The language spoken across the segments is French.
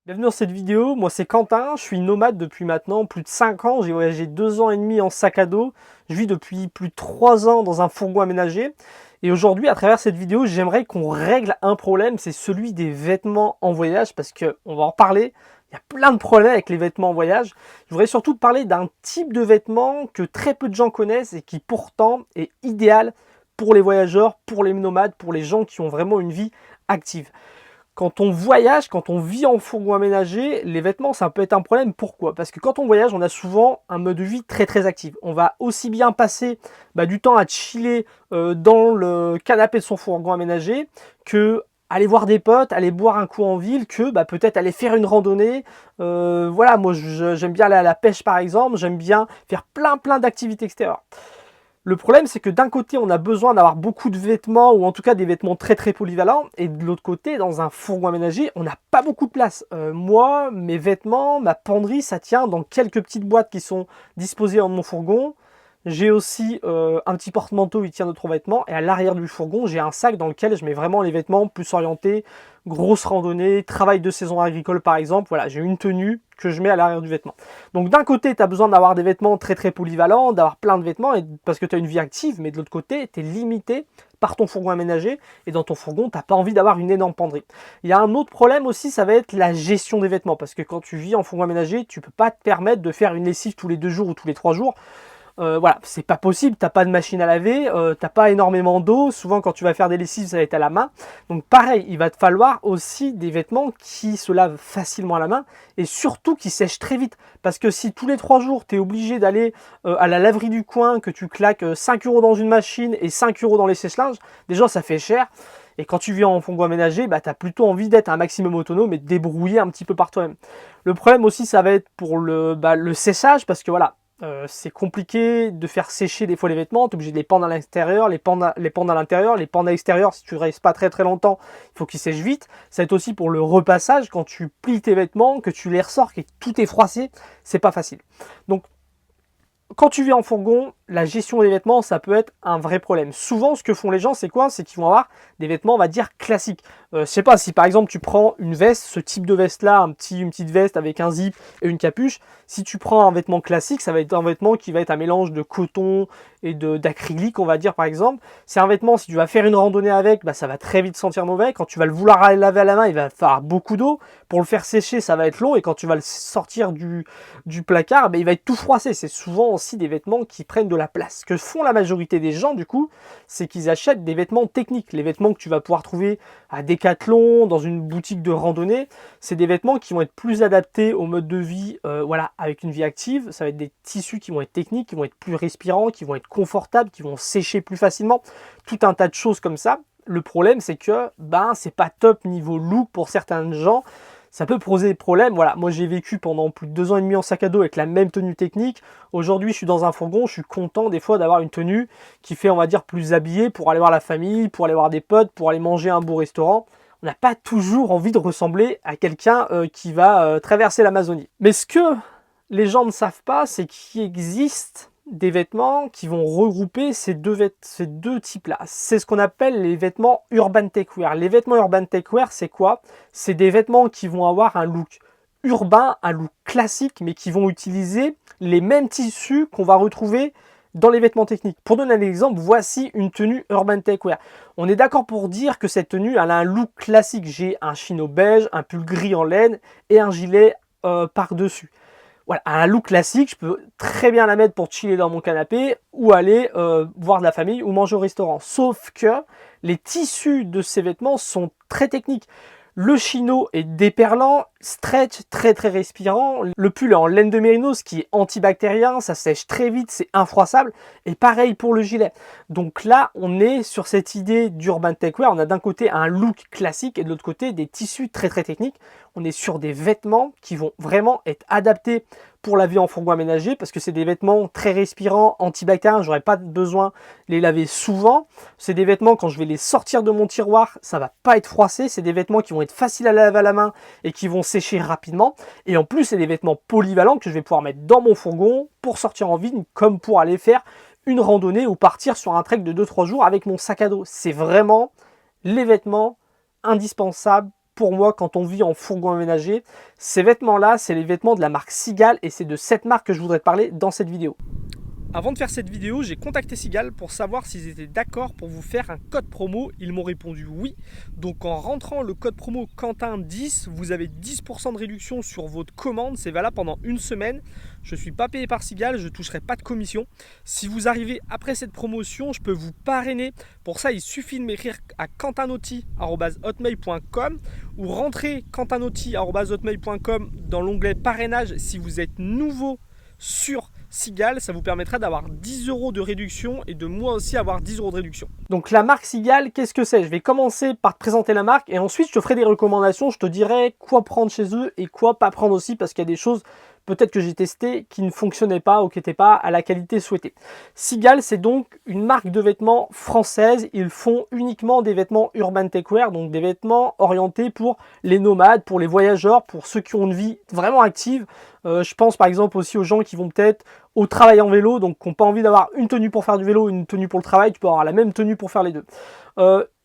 Bienvenue dans cette vidéo, moi c'est Quentin, je suis nomade depuis maintenant plus de 5 ans, j'ai voyagé 2 ans et demi en sac à dos, je vis depuis plus de 3 ans dans un fourgon aménagé et aujourd'hui à travers cette vidéo j'aimerais qu'on règle un problème, c'est celui des vêtements en voyage parce qu'on va en parler, il y a plein de problèmes avec les vêtements en voyage. Je voudrais surtout te parler d'un type de vêtements que très peu de gens connaissent et qui pourtant est idéal pour les voyageurs, pour les nomades, pour les gens qui ont vraiment une vie active. Quand on voyage, quand on vit en fourgon aménagé, les vêtements, ça peut être un problème. Pourquoi? Parce que quand on voyage, on a souvent un mode de vie très actif. On va aussi bien passer du temps à chiller dans le canapé de son fourgon aménagé que aller voir des potes, aller boire un coup en ville, que peut-être aller faire une randonnée. Voilà, moi j'aime bien aller à la pêche par exemple, j'aime bien faire plein d'activités extérieures. Le problème, c'est que d'un côté, on a besoin d'avoir beaucoup de vêtements, ou en tout cas des vêtements très polyvalents, et de l'autre côté, dans un fourgon aménagé, on n'a pas beaucoup de place. Moi, mes vêtements, ma penderie, ça tient dans quelques petites boîtes qui sont disposées dans mon fourgon. J'ai aussi un petit porte-manteau, il tient d'autres vêtements, et à l'arrière du fourgon, j'ai un sac dans lequel je mets vraiment les vêtements plus orientés, grosse randonnée, travail de saison agricole par exemple. Voilà, j'ai une tenue que je mets à l'arrière du vêtement. Donc d'un côté, tu as besoin d'avoir des vêtements très polyvalents, d'avoir plein de vêtements, parce que tu as une vie active, mais de l'autre côté, tu es limité par ton fourgon aménagé, et dans ton fourgon, tu n'as pas envie d'avoir une énorme penderie. Il y a un autre problème aussi, ça va être la gestion des vêtements, parce que quand tu vis en fourgon aménagé, tu ne peux pas te permettre de faire une lessive tous les 2 jours ou tous les 3 jours. Voilà, c'est pas possible, t'as pas de machine à laver, t'as pas énormément d'eau, souvent quand tu vas faire des lessives ça va être à la main, donc pareil, il va te falloir aussi des vêtements qui se lavent facilement à la main et surtout qui sèchent très vite, parce que si tous les 3 jours tu es obligé d'aller à la laverie du coin, que tu claques 5 € dans une machine et 5 € dans les sèche-linges, déjà ça fait cher. Et quand tu vis en fourgon aménagé, tu as plutôt envie d'être un maximum autonome et de débrouiller un petit peu par toi-même. Le problème aussi, ça va être pour le séchage, parce que voilà, c'est compliqué de faire sécher des fois les vêtements, tu es obligé de les pendre à l'intérieur, les pendre à l'intérieur, les pendre à l'extérieur. Si tu ne restes pas très longtemps, il faut qu'ils sèchent vite. Ça va être aussi pour le repassage, quand tu plies tes vêtements, que tu les ressors, que tout est froissé, c'est pas facile. Donc quand tu vis en fourgon, la gestion des vêtements, ça peut être un vrai problème. Souvent, ce que font les gens, c'est quoi? C'est qu'ils vont avoir des vêtements, on va dire, classiques. Je sais pas, si par exemple tu prends une veste, ce type de veste-là, une petite veste avec un zip et une capuche, si tu prends un vêtement classique, ça va être un vêtement qui va être un mélange de coton et d'acrylique, on va dire par exemple. C'est un vêtement, si tu vas faire une randonnée avec, ça va très vite sentir mauvais. Quand tu vas le vouloir laver à la main, il va falloir beaucoup d'eau. Pour le faire sécher, ça va être long. Et quand tu vas le sortir du placard, il va être tout froissé. C'est souvent aussi des vêtements qui prennent de la place. Ce que font la majorité des gens, du coup, c'est qu'ils achètent des vêtements techniques. Les vêtements que tu vas pouvoir trouver à Decathlon, dans une boutique de randonnée, c'est des vêtements qui vont être plus adaptés au mode de vie, voilà, avec une vie active. Ça va être des tissus qui vont être techniques, qui vont être plus respirants, qui vont être confortables, qui vont sécher plus facilement. Tout un tas de choses comme ça. Le problème, c'est que c'est pas top niveau look pour certains gens. Ça peut poser des problèmes. Voilà, moi j'ai vécu pendant plus de 2 ans et demi en sac à dos avec la même tenue technique. Aujourd'hui, je suis dans un fourgon, je suis content des fois d'avoir une tenue qui fait, on va dire, plus habillé pour aller voir la famille, pour aller voir des potes, pour aller manger un beau restaurant. On n'a pas toujours envie de ressembler à quelqu'un qui va traverser l'Amazonie. Mais ce que les gens ne savent pas, c'est qu'il existe des vêtements qui vont regrouper ces deux types-là. C'est ce qu'on appelle les vêtements urban techwear. Les vêtements urban techwear, c'est quoi? C'est des vêtements qui vont avoir un look urbain, un look classique, mais qui vont utiliser les mêmes tissus qu'on va retrouver dans les vêtements techniques. Pour donner un exemple, voici une tenue urban techwear. On est d'accord pour dire que cette tenue, elle a un look classique. J'ai un chino beige, un pull gris en laine et un gilet par-dessus. Voilà, un look classique, je peux très bien la mettre pour chiller dans mon canapé ou aller voir de la famille ou manger au restaurant. Sauf que les tissus de ces vêtements sont très techniques. Le chino est déperlant, stretch, très respirant. Le pull est en laine de mérinos qui est antibactérien, ça sèche très vite, c'est infroissable. Et pareil pour le gilet. Donc là, on est sur cette idée d'urban techwear. On a d'un côté un look classique et de l'autre côté des tissus très techniques. On est sur des vêtements qui vont vraiment être adaptés pour la vie en fourgon aménagé, parce que c'est des vêtements très respirants, antibactériens, j'aurais pas besoin de les laver souvent. C'est des vêtements, quand je vais les sortir de mon tiroir, ça va pas être froissé. C'est des vêtements qui vont être faciles à laver à la main et qui vont sécher rapidement. Et en plus, c'est des vêtements polyvalents que je vais pouvoir mettre dans mon fourgon pour sortir en ville, comme pour aller faire une randonnée ou partir sur un trek de 2-3 jours avec mon sac à dos. C'est vraiment les vêtements indispensables pour moi quand on vit en fourgon aménagé. Ces vêtements-là, c'est les vêtements de la marque Seagal et c'est de cette marque que je voudrais te parler dans cette vidéo. Avant de faire cette vidéo, j'ai contacté Seagal pour savoir s'ils étaient d'accord pour vous faire un code promo. Ils m'ont répondu oui. Donc en rentrant le code promo Quentin10, vous avez 10% de réduction sur votre commande. C'est valable pendant une semaine. Je ne suis pas payé par Seagal, je ne toucherai pas de commission. Si vous arrivez après cette promotion, je peux vous parrainer. Pour ça, il suffit de m'écrire à quentinotti@hotmail.com ou rentrer quentinotti@hotmail.com dans l'onglet parrainage si vous êtes nouveau sur Seagal, ça vous permettra d'avoir 10 € de réduction et de moi aussi avoir 10 € de réduction. Donc la marque Seagal, qu'est-ce que c'est? Je vais commencer par te présenter la marque et ensuite je te ferai des recommandations, je te dirai quoi prendre chez eux et quoi pas prendre aussi parce qu'il y a des choses peut-être que j'ai testé qui ne fonctionnaient pas ou qui n'étaient pas à la qualité souhaitée. Seagal, c'est donc une marque de vêtements française. Ils font uniquement des vêtements urban techwear, donc des vêtements orientés pour les nomades, pour les voyageurs, pour ceux qui ont une vie vraiment active. Je pense par exemple aussi aux gens qui vont peut-être au travail en vélo, donc qui n'ont pas envie d'avoir une tenue pour faire du vélo, une tenue pour le travail, tu peux avoir la même tenue pour faire les deux.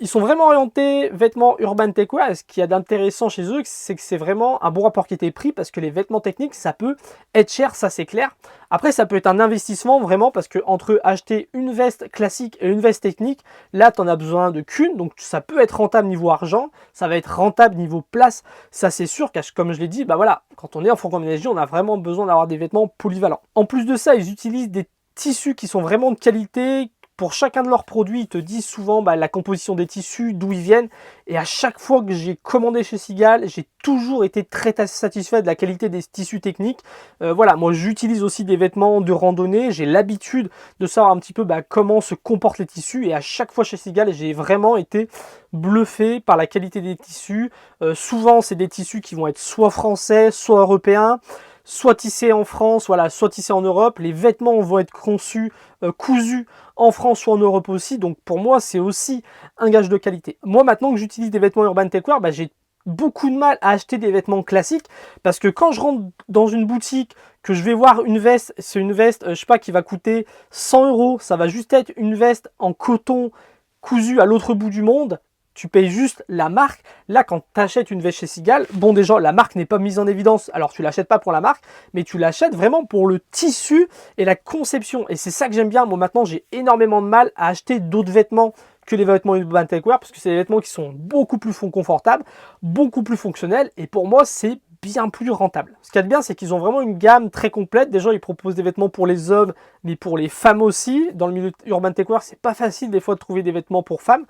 Ils sont vraiment orientés vêtements urban techwear. Ce qu'il y a d'intéressant chez eux, c'est que c'est vraiment un bon rapport qualité-prix parce que les vêtements techniques, ça peut être cher, ça c'est clair. Après, ça peut être un investissement vraiment parce que entre acheter une veste classique et une veste technique, là, tu en as besoin de qu'une. Donc, ça peut être rentable niveau argent, ça va être rentable niveau place. Ça, c'est sûr, car comme je l'ai dit, bah voilà, quand on est en fourgon aménagé, on a vraiment besoin d'avoir des vêtements polyvalents. En plus de ça, ils utilisent des tissus qui sont vraiment de qualité. Pour chacun de leurs produits, ils te disent souvent la composition des tissus, d'où ils viennent. Et à chaque fois que j'ai commandé chez Seagal, j'ai toujours été très satisfait de la qualité des tissus techniques. Voilà, moi j'utilise aussi des vêtements de randonnée. J'ai l'habitude de savoir un petit peu comment se comportent les tissus. Et à chaque fois chez Seagal, j'ai vraiment été bluffé par la qualité des tissus. Souvent, c'est des tissus qui vont être soit français, soit européens, soit tissés en France, voilà, soit tissés en Europe. Les vêtements vont être conçus, cousus en France ou en Europe aussi. Donc pour moi, c'est aussi un gage de qualité. Moi, maintenant que j'utilise des vêtements urban techwear, j'ai beaucoup de mal à acheter des vêtements classiques parce que quand je rentre dans une boutique, que je vais voir une veste, c'est une veste, je sais pas, qui va coûter 100 €. Ça va juste être une veste en coton cousue à l'autre bout du monde. Tu payes juste la marque. Là, quand tu achètes une veste chez Seagal, bon déjà, la marque n'est pas mise en évidence, alors tu l'achètes pas pour la marque, mais tu l'achètes vraiment pour le tissu et la conception. Et c'est ça que j'aime bien. Moi, maintenant, j'ai énormément de mal à acheter d'autres vêtements que les vêtements urban techwear, parce que c'est des vêtements qui sont beaucoup plus confortables, beaucoup plus fonctionnels, et pour moi, c'est bien plus rentable. Ce qu'il y a de bien, c'est qu'ils ont vraiment une gamme très complète. Déjà, ils proposent des vêtements pour les hommes, mais pour les femmes aussi. Dans le milieu urban techwear, c'est pas facile des fois de trouver des vêtements pour femmes.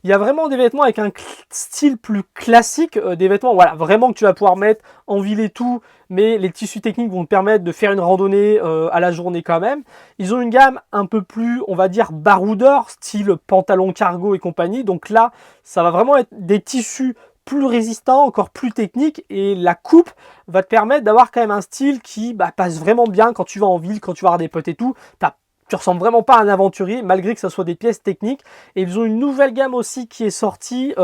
Il y a vraiment des vêtements avec un style plus classique, des vêtements voilà, vraiment que tu vas pouvoir mettre en ville et tout, mais les tissus techniques vont te permettre de faire une randonnée à la journée quand même. Ils ont une gamme un peu plus, on va dire, baroudeur, style pantalon cargo et compagnie. Donc là, ça va vraiment être des tissus plus résistants, encore plus techniques, et la coupe va te permettre d'avoir quand même un style qui passe vraiment bien quand tu vas en ville, quand tu vas avoir des potes et tout. Tu ressembles vraiment pas à un aventurier, malgré que ça soit des pièces techniques. Et ils ont une nouvelle gamme aussi qui est sortie,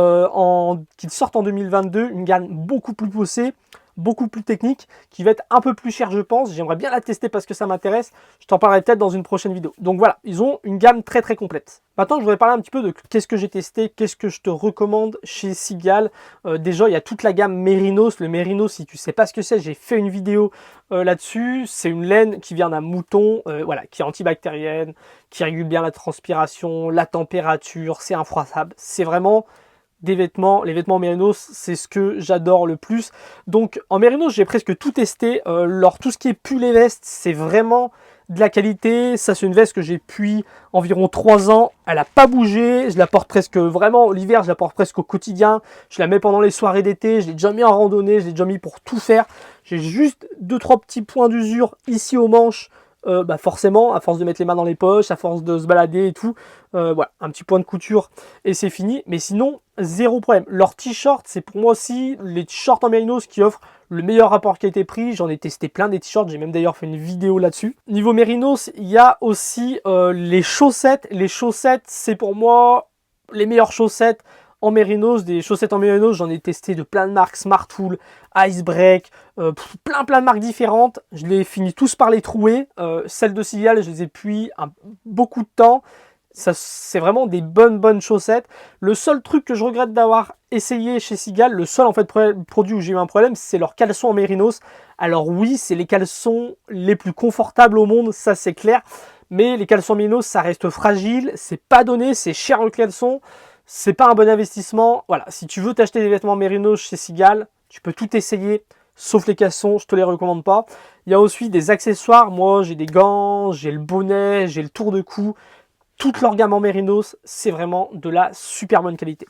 qui sort en 2022, une gamme beaucoup plus poussée, beaucoup plus technique, qui va être un peu plus chère je pense. J'aimerais bien la tester parce que ça m'intéresse. Je t'en parlerai peut-être dans une prochaine vidéo. Donc voilà, ils ont une gamme très complète. Maintenant, je voudrais parler un petit peu de qu'est-ce que j'ai testé, qu'est-ce que je te recommande chez Seagal. Déjà, il y a toute la gamme Mérinos. Le Mérinos, si tu sais pas ce que c'est, j'ai fait une vidéo là-dessus. C'est une laine qui vient d'un mouton, voilà, qui est antibactérienne, qui régule bien la transpiration, la température, c'est infroissable. C'est vraiment des vêtements, les vêtements Mérinos, c'est ce que j'adore le plus. Donc en Mérinos, j'ai presque tout testé. Tout ce qui est pull et veste, c'est vraiment de la qualité. Ça, c'est une veste que j'ai depuis environ 3 ans. Elle n'a pas bougé. Je la porte presque vraiment l'hiver, je la porte presque au quotidien. Je la mets pendant les soirées d'été. Je l'ai déjà mis en randonnée, je l'ai déjà mis pour tout faire. J'ai juste 2-3 petits points d'usure ici aux manches. Forcément, à force de mettre les mains dans les poches, à force de se balader et tout, voilà, un petit point de couture et c'est fini. Mais sinon, zéro problème. Leurs t-shirts, c'est pour moi aussi les t-shirts en Mérinos qui offrent le meilleur rapport qualité-prix. J'en ai testé plein des t-shirts, j'ai même d'ailleurs fait une vidéo là-dessus. Niveau Mérinos, il y a aussi les chaussettes. Les chaussettes, c'est pour moi les meilleures chaussettes en Mérinos. Des chaussettes en Mérinos, j'en ai testé de plein de marques, Smartwool, Icebreak, plein de marques différentes. Je les finis tous par les trouer. Celles de Seagal, je les ai depuis beaucoup de temps. C'est vraiment des bonnes chaussettes. Le seul truc que je regrette d'avoir essayé chez Seagal, le seul en fait produit où j'ai eu un problème, c'est leurs caleçons en mérinos. Alors oui, c'est les caleçons les plus confortables au monde, ça c'est clair. Mais les caleçons en mérinos, ça reste fragile, c'est pas donné, c'est cher le caleçon. C'est pas un bon investissement. Voilà, si tu veux t'acheter des vêtements mérinos chez Seagal, tu peux tout essayer, sauf les caleçons, je te les recommande pas. Il y a aussi des accessoires. Moi, j'ai des gants, j'ai le bonnet, j'ai le tour de cou. Toute leur gamme en mérinos, c'est vraiment de la super bonne qualité.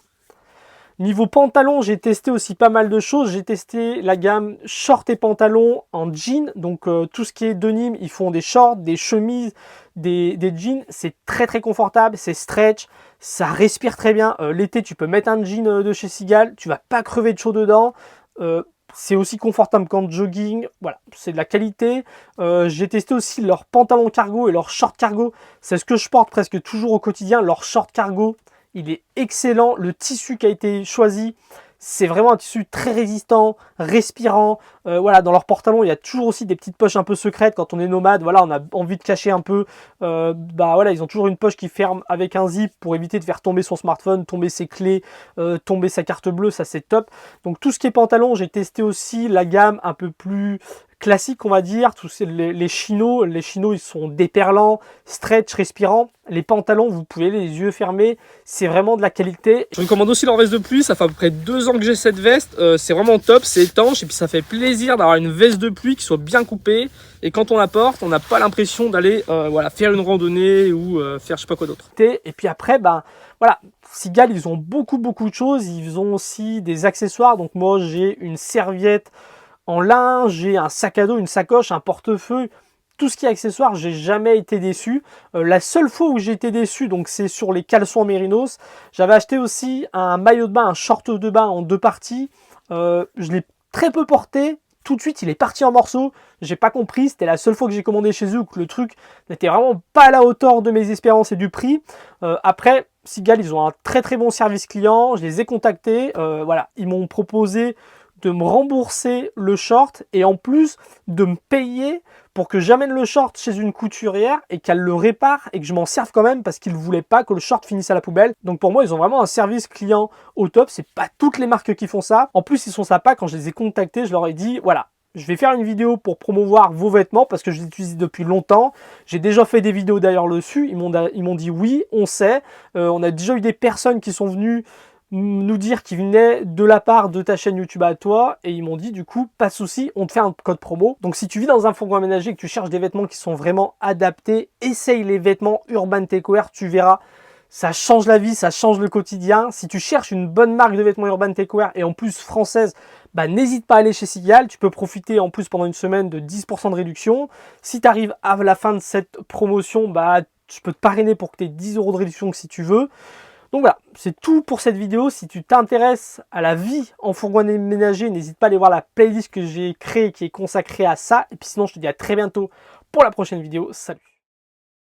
Niveau pantalon, j'ai testé aussi pas mal de choses. J'ai testé la gamme short et pantalon en jean. Donc tout ce qui est denim, ils font des shorts, des chemises, des jeans. C'est très confortable, c'est stretch, ça respire très bien. L'été, tu peux mettre un jean de chez Seagal, tu vas pas crever de chaud dedans. C'est aussi confortable qu'en jogging, voilà, c'est de la qualité. J'ai testé aussi leurs pantalons cargo et leurs shorts cargo. C'est ce que je porte presque toujours au quotidien. Leur short cargo, il est excellent. Le tissu qui a été choisi, c'est vraiment un tissu très résistant, respirant. Voilà, dans leurs pantalons, il y a toujours aussi des petites poches un peu secrètes quand on est nomade. Voilà, on a envie de cacher un peu. Voilà, ils ont toujours une poche qui ferme avec un zip pour éviter de faire tomber son smartphone, tomber ses clés, tomber sa carte bleue. Ça, c'est top. Donc tout ce qui est pantalon, j'ai testé aussi la gamme un peu plus classique, on va dire. Tous les chinos, ils sont déperlants, stretch, respirants. Les pantalons, vous pouvez les yeux fermés, c'est vraiment de la qualité. Je recommande aussi leur veste de pluie, ça fait à peu près 2 ans que j'ai cette veste, c'est vraiment top, c'est étanche et puis ça fait plaisir d'avoir une veste de pluie qui soit bien coupée. Et quand on la porte, on n'a pas l'impression d'aller voilà, faire une randonnée ou faire je sais pas quoi d'autre. Et puis après, voilà, Seagal, ils ont beaucoup de choses, ils ont aussi des accessoires. Donc moi, j'ai une serviette en linge, j'ai un sac à dos, une sacoche, un portefeuille. Tout ce qui est accessoire, j'ai jamais été déçu. La seule fois où j'ai été déçu, donc c'est sur les caleçons en mérinos. J'avais acheté aussi un maillot de bain, un short de bain en 2 parties. Je l'ai très peu porté. Tout de suite, il est parti en morceaux. J'ai pas compris. C'était la seule fois que j'ai commandé chez eux que le truc n'était vraiment pas à la hauteur de mes espérances et du prix. Après, Seagal, ils ont un très bon service client. Je les ai contactés. Voilà, ils m'ont proposé de me rembourser le short et en plus de me payer pour que j'amène le short chez une couturière et qu'elle le répare et que je m'en serve quand même parce qu'ils ne voulaient pas que le short finisse à la poubelle. Donc pour moi, ils ont vraiment un service client au top. C'est pas toutes les marques qui font ça. En plus, ils sont sympas. Quand je les ai contactés, je leur ai dit, voilà, je vais faire une vidéo pour promouvoir vos vêtements parce que je les utilise depuis longtemps. J'ai déjà fait des vidéos d'ailleurs dessus. Ils m'ont dit oui, on sait. On a déjà eu des personnes qui sont venues nous dire qu'ils venaient de la part de ta chaîne YouTube à toi et ils m'ont dit du coup pas de souci, on te fait un code promo. Donc si tu vis dans un fourgon aménagé et que tu cherches des vêtements qui sont vraiment adaptés, essaye les vêtements Urban Takewear, tu verras, ça change la vie, ça change le quotidien. Si tu cherches une bonne marque de vêtements Urban Takewear et en plus française, n'hésite pas à aller chez Seagal. Tu peux profiter en plus pendant une semaine de 10% de réduction. Si tu arrives à la fin de cette promotion, je peux te parrainer pour que tu aies 10 € de réduction si tu veux. Donc voilà, c'est tout pour cette vidéo. Si tu t'intéresses à la vie en fourgon aménagé, n'hésite pas à aller voir la playlist que j'ai créée qui est consacrée à ça. Et puis sinon, je te dis à très bientôt pour la prochaine vidéo. Salut!